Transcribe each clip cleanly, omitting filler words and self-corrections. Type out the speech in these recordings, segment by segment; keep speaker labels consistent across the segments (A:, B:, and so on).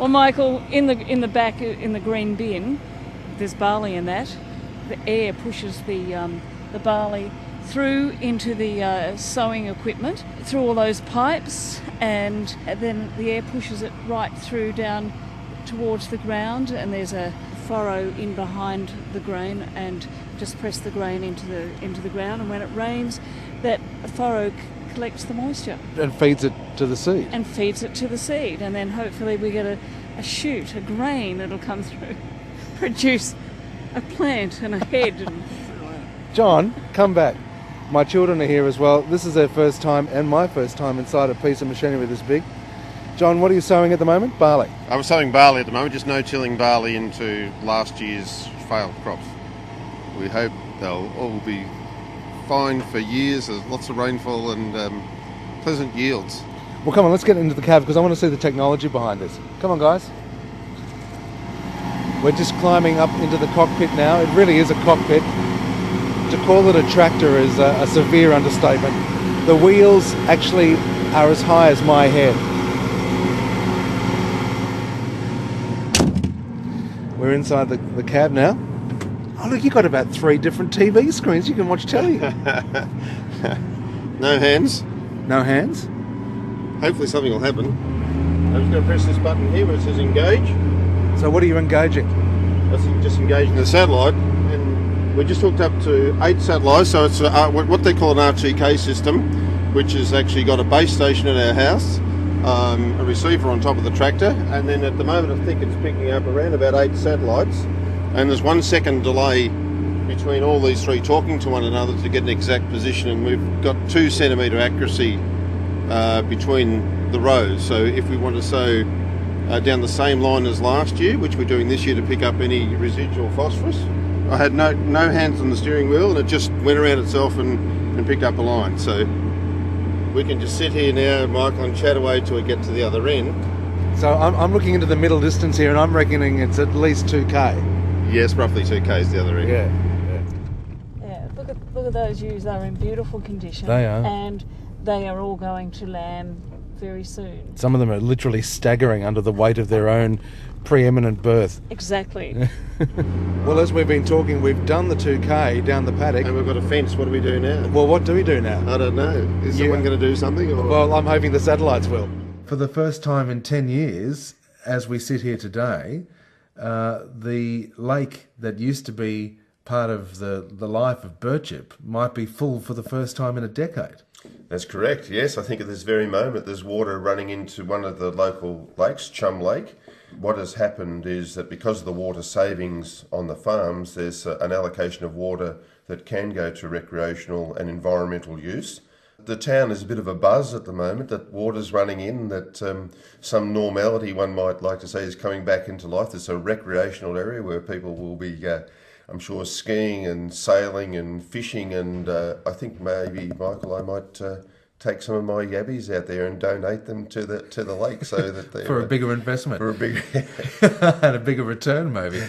A: Well, Michael, in the back, in the green bin, there's barley in that. The air pushes the barley through into the sowing equipment, through all those pipes, and then the air pushes it right through down towards the ground, and there's a furrow in behind the grain, and just press the grain into the ground, and when it rains, that furrow collects the moisture.
B: And feeds it to the seed.
A: And then hopefully we get a shoot, a grain that'll come through, produce a plant and a head. And
B: John, come back. My children are here as well. This is their first time and my first time inside a piece of machinery this big. John, what are you sowing at the moment? Barley.
C: I'm sowing barley at the moment, just no-tilling barley into last year's failed crops. We hope they'll all be fine for years. There's lots of rainfall and pleasant yields.
B: Well, come on, let's get into the cab because I want to see the technology behind this. Come on, guys. We're just climbing up into the cockpit now. It really is a cockpit. To call it a tractor is a severe understatement. The wheels actually are as high as my head. We're inside the cab now. Oh, look, you've got about 3 different TV screens. You can watch telly.
C: No hands.
B: No hands?
C: Hopefully something will happen. I'm just going to press this button here where it says engage.
B: So what are you engaging?
C: That's just engaging the satellite. And we're just hooked up to 8 satellites, so it's what they call an RTK system, which has actually got a base station at our house, a receiver on top of the tractor, and then at the moment I think it's picking up around about 8 satellites, and there's 1 second delay between all these 3 talking to one another to get an exact position, and we've got 2 centimetre accuracy between the rows. So if we want to sow down the same line as last year, which we're doing this year to pick up any residual phosphorus, I had no hands on the steering wheel, and it just went around itself and picked up a line. So we can just sit here now, Michael, and chat away till we get to the other end.
B: So I'm looking into the middle distance here, and I'm reckoning it's at least 2k.
C: Yes, roughly 2k is the other end.
A: yeah, look at those ewes. They're in beautiful condition.
B: They are.
A: And they are all going to lamb very soon.
B: Some of them are literally staggering under the weight of their own preeminent birth.
A: Exactly.
B: Well, as we've been talking, we've done the 2k down the paddock.
C: And we've got a fence. What do we do now?
B: Well, what do we do now?
C: I don't know. Is someone going to do something? Or?
B: Well, I'm hoping the satellites will. For the first time in 10 years, as we sit here today, the lake that used to be part of the life of Birchip might be full for the first time in a decade.
D: That's correct, yes. I think at this very moment there's water running into one of the local lakes, Chum Lake. What has happened is that because of the water savings on the farms, there's an allocation of water that can go to recreational and environmental use. The town is a bit of a buzz at the moment, that water's running in, that some normality, one might like to say, is coming back into life. It's a recreational area where people will be, I'm sure, skiing and sailing and fishing, and I think maybe, Michael, I might take some of my yabbies out there and donate them to the lake so that they
B: for a bigger investment.
D: For a bigger
B: and a bigger return, maybe.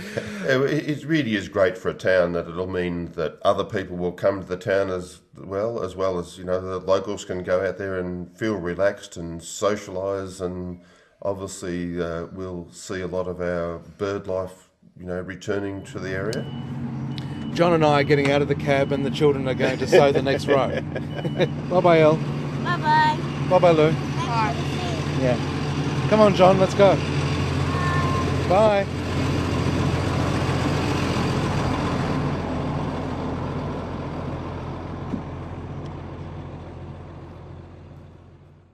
D: It really is great for a town, that it'll mean that other people will come to the town as well as the locals can go out there and feel relaxed and socialise, and obviously we'll see a lot of our bird life returning to the area.
B: John and I are getting out of the cab, and the children are going to sow the next row. Bye-bye, Elle.
E: Bye-bye.
B: Bye-bye, Lou.
E: Bye.
B: Yeah. Come on, John, let's go. Bye.